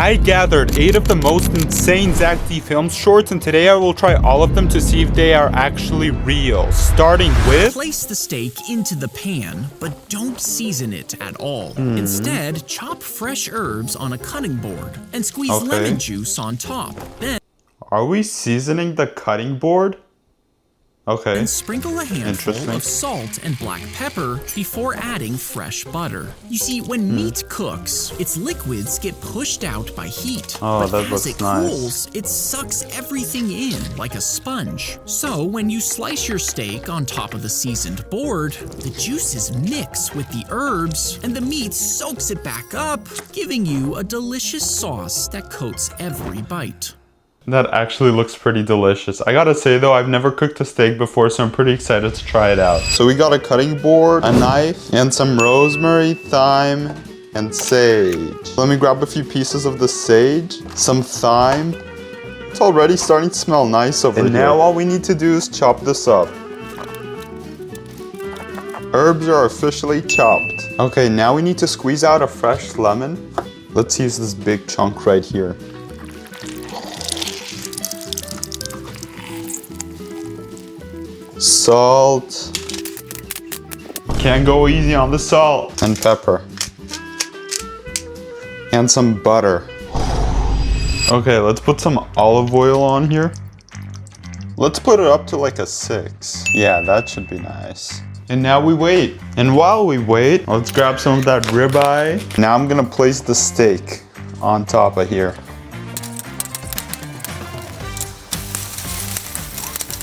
I gathered 8 of the most insane Zach D Films shorts, and today I will try all of them to see if they are actually real. Starting with... Place the steak into the pan, but don't season it at all. Instead, chop fresh herbs on a cutting board and squeeze lemon juice on top. Then... Are we seasoning the cutting board? Okay. And sprinkle a handful of salt and black pepper before adding fresh butter. You see, when meat cooks, its liquids get pushed out by heat. Oh, but that as it looks cools, it sucks everything in like a sponge. So when you slice your steak on top of the seasoned board, the juices mix with the herbs and the meat soaks it back up, giving you a delicious sauce that coats every bite. That actually looks pretty delicious. I gotta say though, I've never cooked a steak before, so I'm pretty excited to try it out. So we got a cutting board, a knife, and some rosemary, thyme, and sage. Let me grab a few pieces of the sage, some thyme. It's already starting to smell nice over here. And now all we need to do is chop this up. Herbs are officially chopped. Okay, now we need to squeeze out a fresh lemon. Let's use this big chunk right here. Salt. Can't go easy on the salt. And pepper. And some butter. Okay, let's put some olive oil on here. Let's put it up to like a 6. Yeah, that should be nice. And now we wait. And while we wait, let's grab some of that ribeye. Now I'm gonna place the steak on top of here.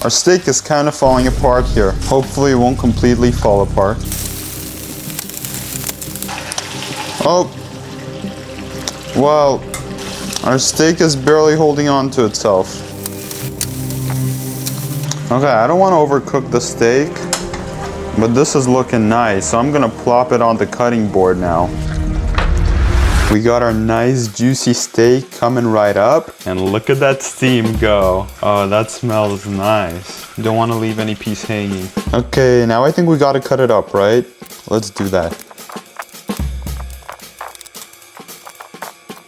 Our steak is kind of falling apart here. Hopefully it won't completely fall apart. Oh, well, our steak is barely holding on to itself. Okay, I don't want to overcook the steak, but this is looking nice, so I'm gonna plop it on the cutting board now. We got our nice juicy steak coming right up, and look at that steam go. Oh, that smells nice. Don't want to leave any piece hanging. Okay, now I think we gotta cut it up, right? Let's do that.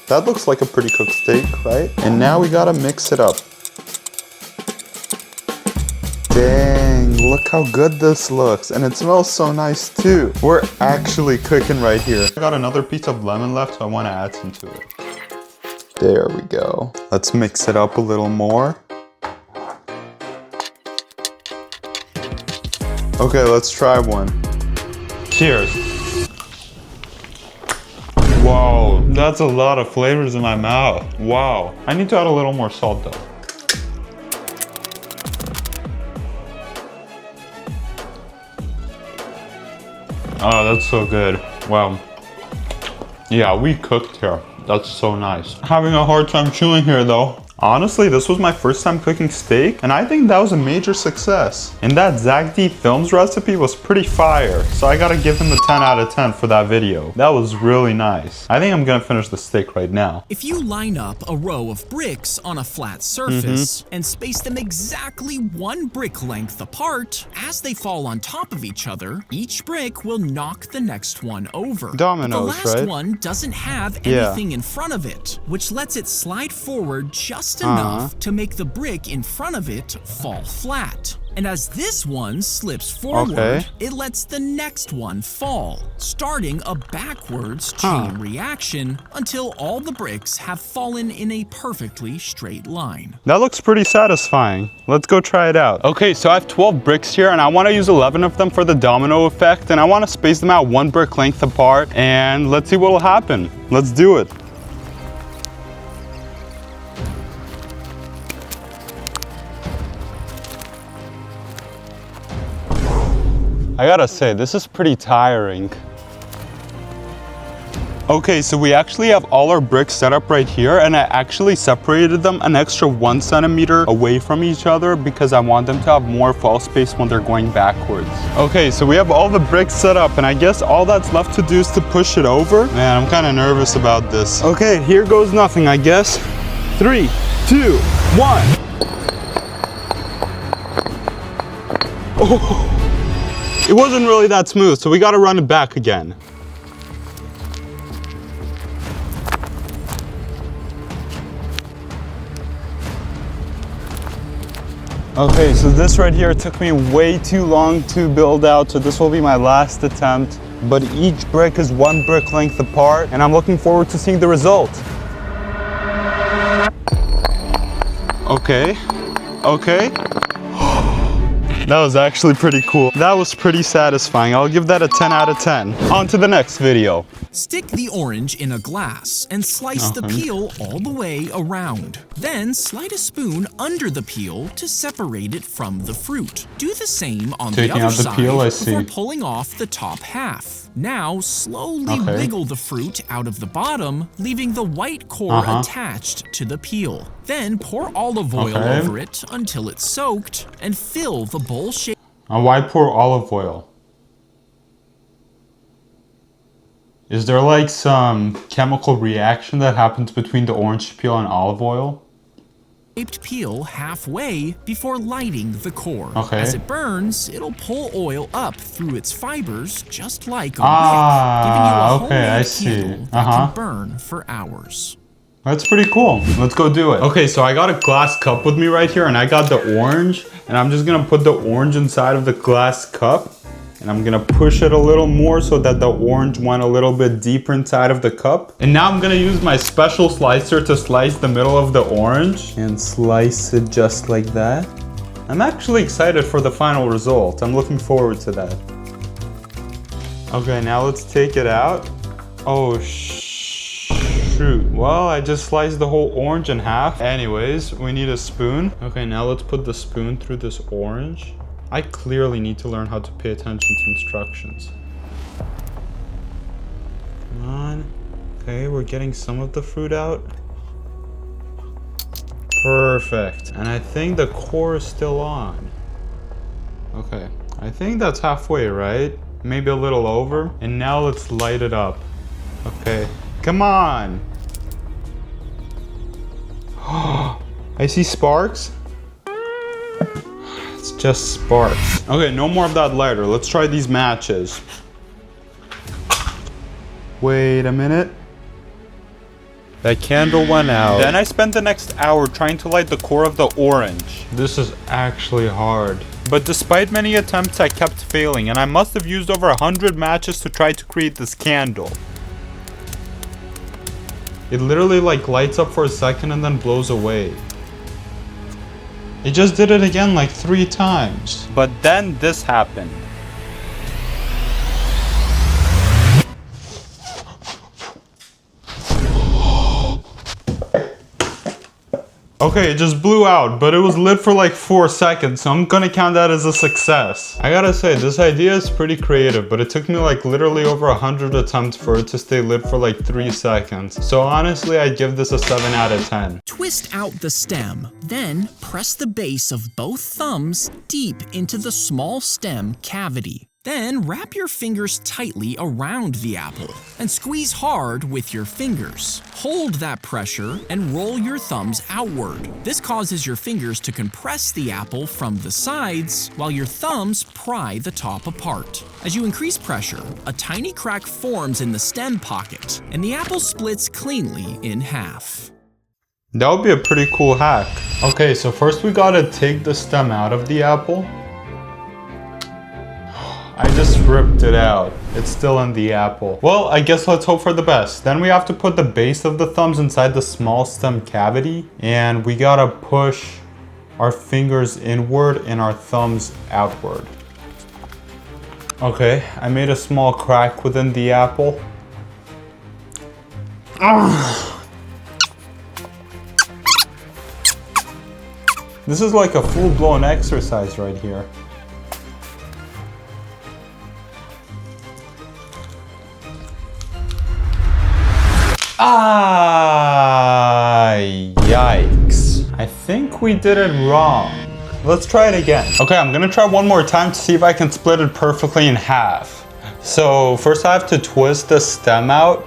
That looks like a pretty cooked steak, right? And now we gotta mix it up. Dang, look how good this looks. And it smells so nice too. We're actually cooking right here. I got another piece of lemon left, so I want to add some to it. There we go. Let's mix it up a little more. Okay, let's try one. Cheers. Whoa, that's a lot of flavors in my mouth. Wow. I need to add a little more salt though. Oh, that's so good. Wow. Yeah, we cooked here. That's so nice. Having a hard time chewing here though. Honestly, this was my first time cooking steak, and I think that was a major success. And that Zach D Films recipe was pretty fire, so I gotta give him a 10 out of 10 for that video. That was really nice. I think I'm gonna finish the steak right now. If you line up a row of bricks on a flat surface and space them exactly 1 brick length apart, as they fall on top of each other, each brick will knock the next one over. Dominoes, the last right? one doesn't have anything in front of it, which lets it slide forward just enough to make the brick in front of it fall flat. And as this one slips forward, it lets the next one fall, starting a backwards chain reaction until all the bricks have fallen in a perfectly straight line. That looks pretty satisfying. Let's go try it out. Okay, so I have 12 bricks here, and I want to use 11 of them for the domino effect, and I want to space them out 1 brick length apart, and let's see what will happen. Let's do it. I gotta say, this is pretty tiring. Okay, so we actually have all our bricks set up right here, and I actually separated them an extra 1 centimeter away from each other because I want them to have more fall space when they're going backwards. Okay, so we have all the bricks set up, and I guess all that's left to do is to push it over. Man, I'm kind of nervous about this. Okay, here goes nothing, I guess. 3, 2, 1. Oh. It wasn't really that smooth, so we gotta run it back again. Okay, so this right here took me way too long to build out, so this will be my last attempt. But each brick is 1 brick length apart, and I'm looking forward to seeing the result. Okay, okay. That was actually pretty cool. That was pretty satisfying. I'll give that a 10 out of 10. On to the next video. Stick the orange in a glass and slice the peel all the way around. Then slide a spoon under the peel to separate it from the fruit. Do the same on the other side before pulling off the top half. Now slowly wiggle the fruit out of the bottom, leaving the white core attached to the peel. Then pour olive oil over it until it's soaked and fill the bowl shape. Why pour olive oil? Is there like some chemical reaction that happens between the orange peel and olive oil? Shaped peel halfway before lighting the core. As it burns, it'll pull oil up through its fibers just like a wick, giving you a homemade candle that can burn for hours. That's pretty cool. Let's go do it. Okay, so I got a glass cup with me right here, and I got the orange, and I'm just gonna put the orange inside of the glass cup, and I'm gonna push it a little more so that the orange went a little bit deeper inside of the cup. And now I'm gonna use my special slicer to slice the middle of the orange and slice it just like that. I'm actually excited for the final result. I'm looking forward to that. Okay, now let's take it out. Oh, shoot. Well, I just sliced the whole orange in half. Anyways, we need a spoon. Okay, now let's put the spoon through this orange. I clearly need to learn how to pay attention to instructions. Come on. Okay, we're getting some of the fruit out. Perfect. And I think the core is still on. Okay, I think that's halfway, right? Maybe a little over. And now let's light it up. Okay, come on. I see sparks. It's just sparks. Okay, no more of that lighter. Let's try these matches. Wait a minute. That candle went out. Then I spent the next hour trying to light the core of the orange. This is actually hard. But despite many attempts, I kept failing, and I must have used over 100 matches to try to create this candle. It literally like lights up for a second and then blows away. It just did it again like 3 times. But then this happened. Okay, it just blew out, but it was lit for like 4 seconds, so I'm gonna count that as a success. I gotta say, this idea is pretty creative, but it took me like literally over 100 attempts for it to stay lit for like 3 seconds. So honestly, I'd give this a 7 out of 10. Twist out the stem, then press the base of both thumbs deep into the small stem cavity. Then wrap your fingers tightly around the apple and squeeze hard with your fingers. Hold that pressure and roll your thumbs outward. This causes your fingers to compress the apple from the sides while your thumbs pry the top apart. As you increase pressure, a tiny crack forms in the stem pocket and the apple splits cleanly in half. That would be a pretty cool hack. Okay, so first we gotta take the stem out of the apple. I just ripped it out. It's still in the apple. Well, I guess let's hope for the best. Then we have to put the base of the thumbs inside the small stem cavity, and we gotta push our fingers inward and our thumbs outward. Okay, I made a small crack within the apple. This is like a full-blown exercise right here. Yikes. I think we did it wrong. Let's try it again. Okay, I'm gonna try one more time to see if I can split it perfectly in half. So first I have to twist the stem out.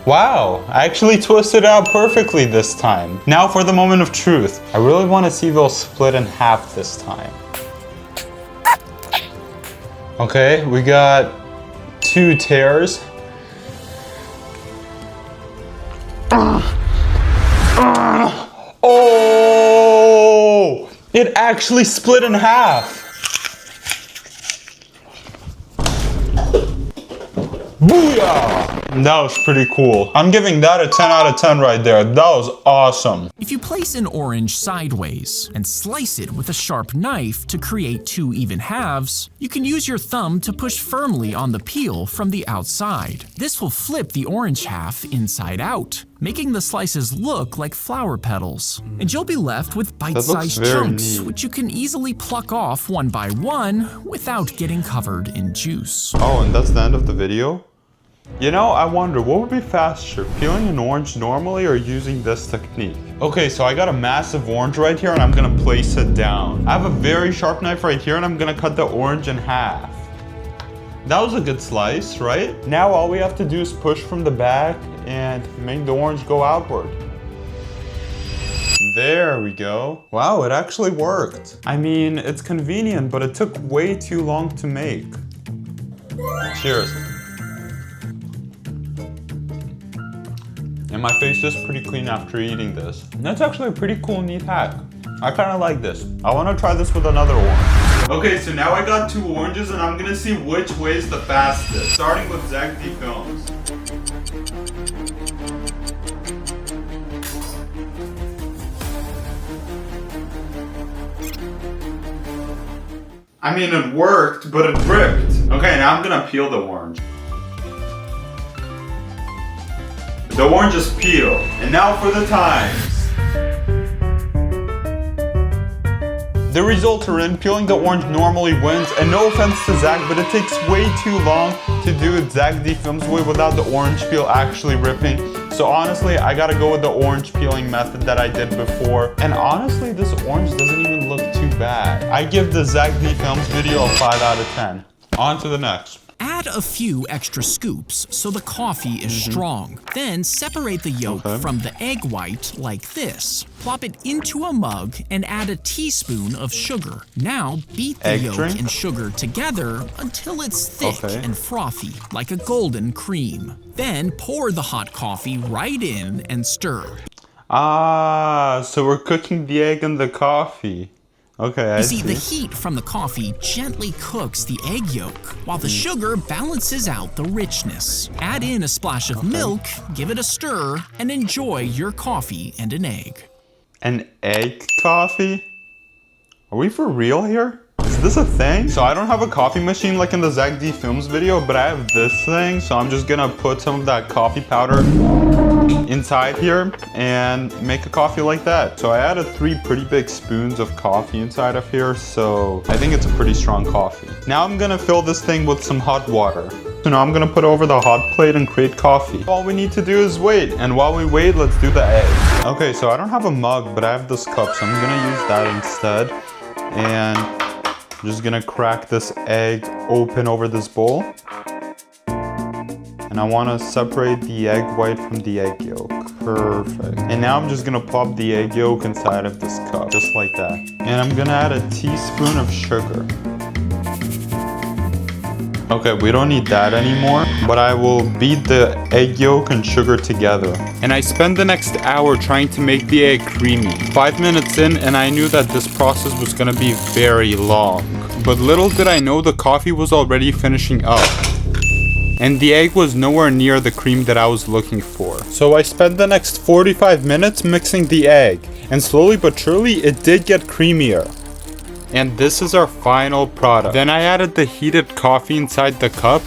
Wow, I actually twisted it out perfectly this time. Now for the moment of truth. I really want to see if it'll split in half this time. Okay, we got 2 tears. Oh, it actually split in half. Booyah! That was pretty cool. I'm giving that a 10 out of 10 right there. That was awesome. If you place an orange sideways and slice it with a sharp knife to create 2 even halves, you can use your thumb to push firmly on the peel from the outside. This will flip the orange half inside out, making the slices look like flower petals. And you'll be left with bite-sized chunks, which you can easily pluck off one by one without getting covered in juice. Oh, and that's the end of the video? You know, I wonder, what would be faster, peeling an orange normally or using this technique? Okay, so I got a massive orange right here and I'm gonna place it down. I have a very sharp knife right here and I'm gonna cut the orange in half. That was a good slice, right? Now all we have to do is push from the back and make the orange go outward. There we go. Wow, it actually worked. I mean, it's convenient, but it took way too long to make. Cheers. And my face is pretty clean after eating this. That's actually a pretty cool, neat hack. I kind of like this. I want to try this with another orange. Okay, so now I got 2 oranges and I'm gonna see which way is the fastest. Starting with ZagD Films. I mean, it worked, but it ripped. Okay, now I'm gonna peel the orange. The orange is peeled. And now for the times. The results are in. Peeling the orange normally wins. And no offense to Zach, but it takes way too long to do it ZagD Films way without the orange peel actually ripping. So honestly, I gotta go with the orange peeling method that I did before. And honestly, this orange doesn't even look too bad. I give the ZagD Films video a 5 out of 10. On to the next. Add a few extra scoops so the coffee is strong. Then separate the yolk from the egg white like this. Plop it into a mug and add a teaspoon of sugar. Now beat the yolk and sugar together until it's thick and frothy, like a golden cream. Then pour the hot coffee right in and stir. Ah, so we're cooking the egg and the coffee. Okay, You see, the heat from the coffee gently cooks the egg yolk, while the sugar balances out the richness. Add in a splash of milk, give it a stir, and enjoy your coffee and an egg. An egg coffee? Are we for real here? Is this a thing? So I don't have a coffee machine like in the ZagD Films video, but I have this thing, so I'm just gonna put some of that coffee powder inside here and make a coffee like that. So I added 3 pretty big spoons of coffee inside of here, so I think it's a pretty strong coffee. Now I'm gonna fill this thing with some hot water. So now I'm gonna put it over the hot plate and create coffee. All we need to do is wait, and while we wait, let's do the egg. Okay, so I don't have a mug, but I have this cup, so I'm gonna use that instead. And I'm just gonna crack this egg open over this bowl. And I want to separate the egg white from the egg yolk. Perfect. And now I'm just going to plop the egg yolk inside of this cup, just like that. And I'm going to add a teaspoon of sugar. Okay, we don't need that anymore, but I will beat the egg yolk and sugar together. And I spent the next hour trying to make the egg creamy. 5 minutes in, and I knew that this process was going to be very long. But little did I know the coffee was already finishing up. And the egg was nowhere near the cream that I was looking for. So I spent the next 45 minutes mixing the egg, and slowly but surely it did get creamier. And this is our final product. Then I added the heated coffee inside the cup,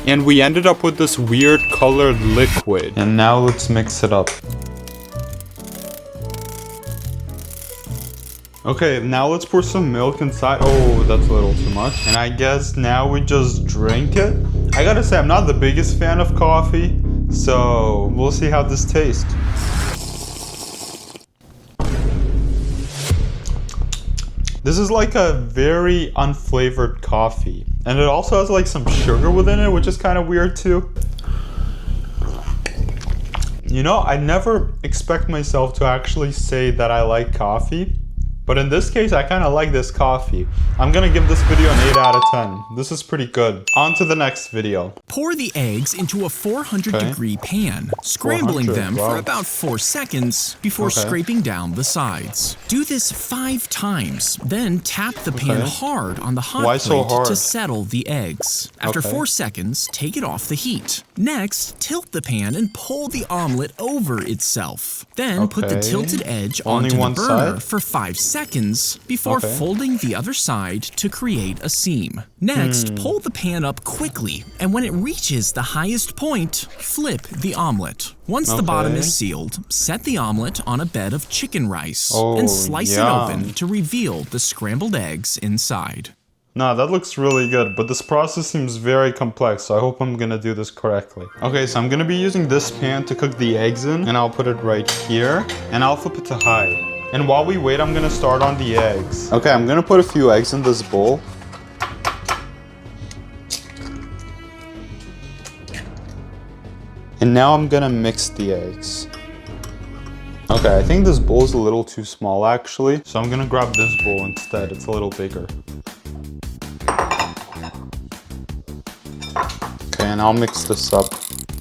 and we ended up with this weird colored liquid. And now let's mix it up. Okay, now let's pour some milk inside. Oh, that's a little too much. And I guess now we just drink it. I gotta say, I'm not the biggest fan of coffee, so we'll see how this tastes. This is like a very unflavored coffee. And it also has like some sugar within it, which is kind of weird too. You know, I never expect myself to actually say that I like coffee. But in this case, I kind of like this coffee. I'm gonna give this video an 8 out of 10. This is pretty good. On to the next video. Pour the eggs into a 400-degree pan, scrambling 400, them wow. for about 4 seconds before scraping down the sides. Do this 5 times, then tap the pan hard on the hot Why plate so hard? to settle the eggs. After 4 seconds, take it off the heat. Next, tilt the pan and pull the omelet over itself. Then put the tilted edge Only onto one the burner side? for 5 seconds before folding the other side to create a seam. Next, pull the pan up quickly, and when it reaches the highest point, flip the omelet. Once the bottom is sealed, set the omelet on a bed of chicken rice and slice it open to reveal the scrambled eggs inside. Nah, that looks really good, but this process seems very complex, so I hope I'm gonna do this correctly. Okay, so I'm gonna be using this pan to cook the eggs in, and I'll put it right here, and I'll flip it to high. And while we wait, I'm gonna start on the eggs. Okay, I'm gonna put a few eggs in this bowl. And now I'm gonna mix the eggs. Okay, I think this bowl is a little too small actually, so I'm gonna grab this bowl instead. It's a little bigger. Okay, and I'll mix this up.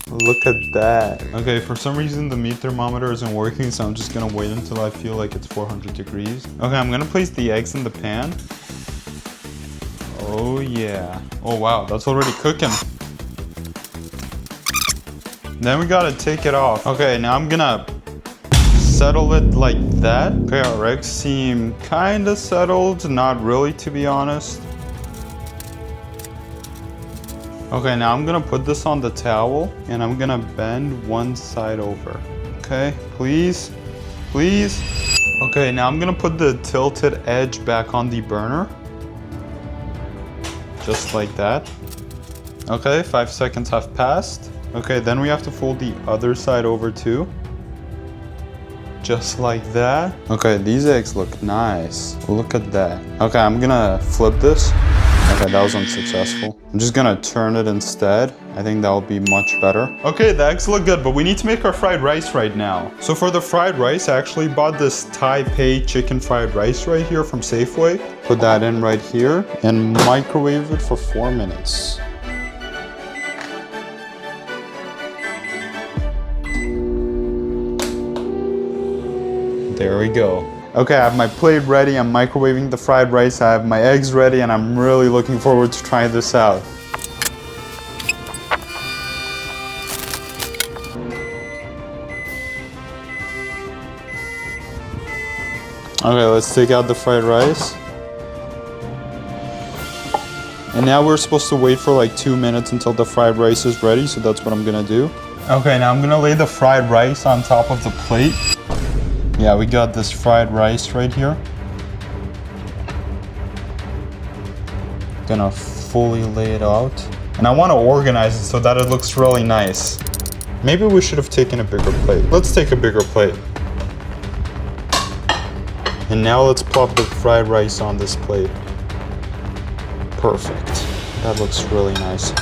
Look at that. Okay, for some reason the meat thermometer isn't working, so I'm just gonna wait until I feel like it's 400 degrees. Okay, I'm gonna place the eggs in the pan. Oh yeah. Oh wow, that's already cooking. Then we gotta take it off. Okay, now I'm gonna settle it like that. Okay, our eggs seem kinda settled, not really to be honest. Okay, now I'm gonna put this on the towel and I'm gonna bend one side over. Okay, please, please. Okay, now I'm gonna put the tilted edge back on the burner. Just like that. Okay, 5 seconds have passed. Okay, then we have to fold the other side over too. Just like that. Okay, these eggs look nice. Look at that. Okay, I'm gonna flip this. Okay, that was unsuccessful. I'm just gonna turn it instead. I think that will be much better. Okay, the eggs look good, but we need to make our fried rice right now. So for the fried rice, I actually bought this Taipei chicken fried rice right here from Safeway. Put that in right here and microwave it for 4 minutes. There we go. Okay, I have my plate ready, I'm microwaving the fried rice, I have my eggs ready, and I'm really looking forward to trying this out. Okay, let's take out the fried rice. And now we're supposed to wait for like 2 minutes until the fried rice is ready, so that's what I'm gonna do. Okay, now I'm gonna lay the fried rice on top of the plate. Yeah, we got this fried rice right here. Gonna fully lay it out. And I wanna organize it so that it looks really nice. Maybe we should have taken a bigger plate. Let's take a bigger plate. And now let's plop the fried rice on this plate. Perfect. That looks really nice.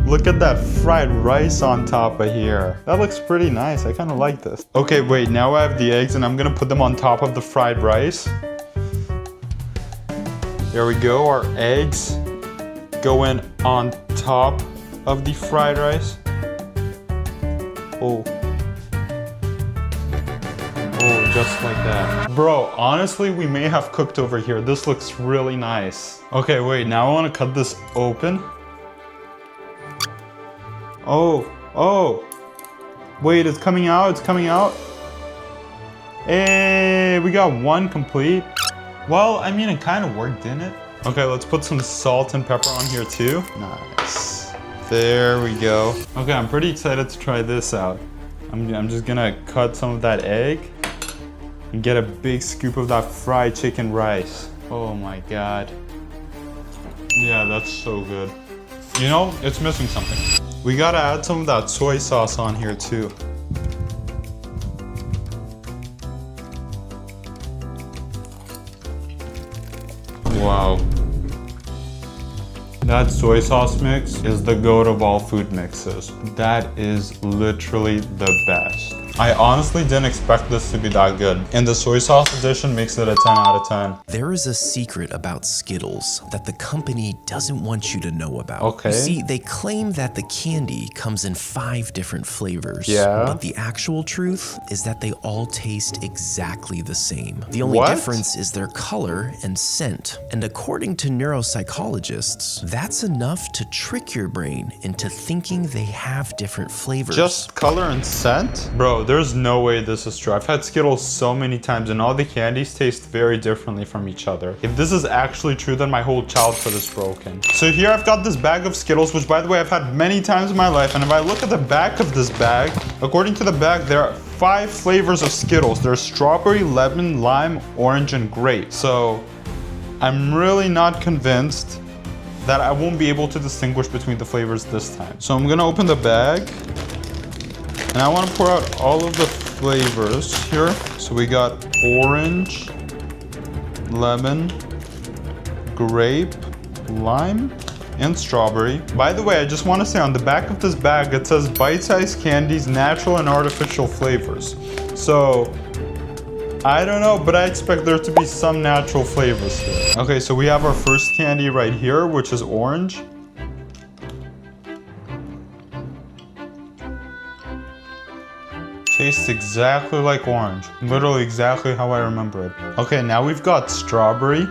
Look at that fried rice on top of here. That looks pretty nice. I kind of like this. Okay, wait, now I have the eggs and I'm gonna put them on top of the fried rice. There we go, our eggs go in on top of the fried rice. Oh. Oh, just like that. Bro, honestly, we may have cooked over here. This looks really nice. Okay, wait, now I wanna cut this open. Oh, wait, it's coming out, it's coming out. Hey, we got one complete. Well, I mean, it kind of worked, didn't it? Okay, let's put some salt and pepper on here too. Nice. There we go. Okay, I'm pretty excited to try this out. I'm just gonna cut some of that egg and get a big scoop of that fried chicken rice. Oh my God. Yeah, that's so good. You know, it's missing something. We gotta add some of that soy sauce on here too. Wow. That soy sauce mix is the goat of all food mixes. That is literally the best. I honestly didn't expect this to be that good. And the soy sauce edition makes it a 10 out of 10. There is a secret about Skittles that the company doesn't want you to know about. Okay. You see, they claim that the candy comes in 5 different flavors. Yeah. But the actual truth is that they all taste exactly the same. The only What? difference is their color and scent. And according to neuropsychologists, that's enough to trick your brain into thinking they have different flavors. Just color and scent? Bro, there's no way this is true. I've had Skittles so many times and all the candies taste very differently from each other. If this is actually true, then my whole childhood is broken. So here I've got this bag of Skittles, which by the way, I've had many times in my life. And if I look at the back of this bag, according to the bag, there are 5 flavors of Skittles. There's strawberry, lemon, lime, orange, and grape. So I'm really not convinced that I won't be able to distinguish between the flavors this time. So I'm gonna open the bag. And I want to pour out all of the flavors here. So we got orange, lemon, grape, lime, and strawberry. By the way, I just want to say on the back of this bag, it says bite-sized candies, natural and artificial flavors. So I don't know, but I expect there to be some natural flavors here. Okay, so we have our first candy right here, which is orange. Tastes exactly like orange. Literally exactly how I remember it. Okay, now we've got strawberry.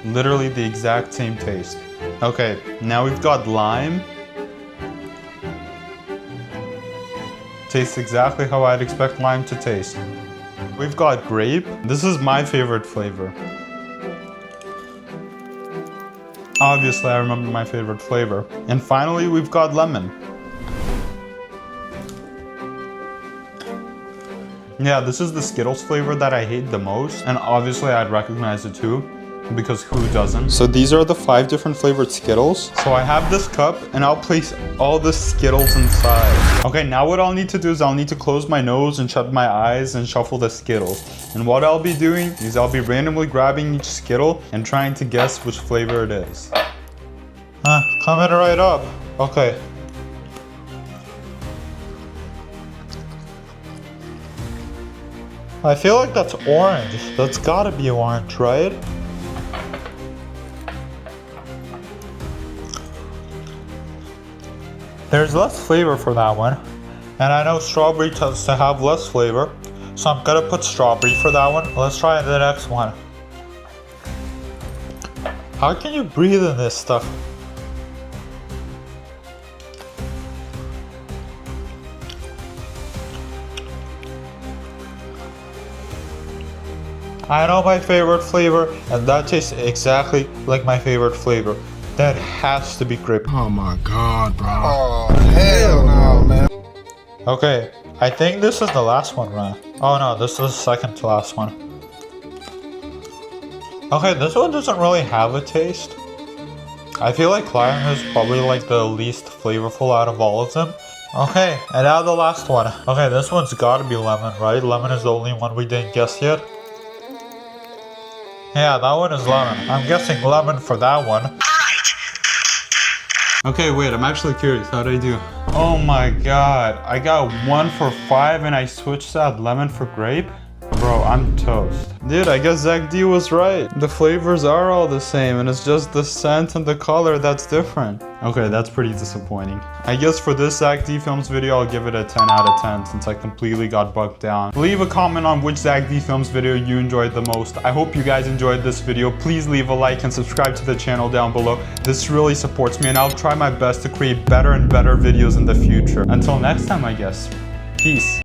Literally the exact same taste. Okay, now we've got lime. Tastes exactly how I'd expect lime to taste. We've got grape. This is my favorite flavor. Obviously, I remember my favorite flavor. And finally, we've got lemon. Yeah, this is the Skittles flavor that I hate the most. And obviously, I'd recognize it too, because who doesn't? So these are the 5 different flavored Skittles. So I have this cup, and I'll place all the Skittles inside. Okay, now what I'll need to do is I'll need to close my nose and shut my eyes and shuffle the Skittles. And what I'll be doing is I'll be randomly grabbing each Skittle and trying to guess which flavor it is. Coming right up. Okay. I feel like that's orange. That's gotta be orange, right? There's less flavor for that one. And I know strawberry tends to have less flavor. So I'm gonna put strawberry for that one. Let's try the next one. How can you breathe in this stuff? I know my favorite flavor, and that tastes exactly like my favorite flavor. That has to be grape. Oh my god, bro. Oh, hell no, man. Okay, I think this is the last one, right? Oh no, this is the second to last one. Okay, this one doesn't really have a taste. I feel like lime is probably like the least flavorful out of all of them. Okay, and now the last one. Okay, this one's gotta be lemon, right? Lemon is the only one we didn't guess yet. Yeah, that one is lemon. I'm guessing lemon for that one. Okay, wait, I'm actually curious. How did I do? Oh my god, I got 1 for 5 and I switched out lemon for grape? Bro, I'm toast. Dude, I guess Zach D was right. The flavors are all the same and it's just the scent and the color that's different. Okay, that's pretty disappointing. I guess for this Zach D Films video, I'll give it a 10 out of 10 since I completely got bugged down. Leave a comment on which Zach D Films video you enjoyed the most. I hope you guys enjoyed this video. Please leave a like and subscribe to the channel down below. This really supports me and I'll try my best to create better and better videos in the future. Until next time, I guess. Peace.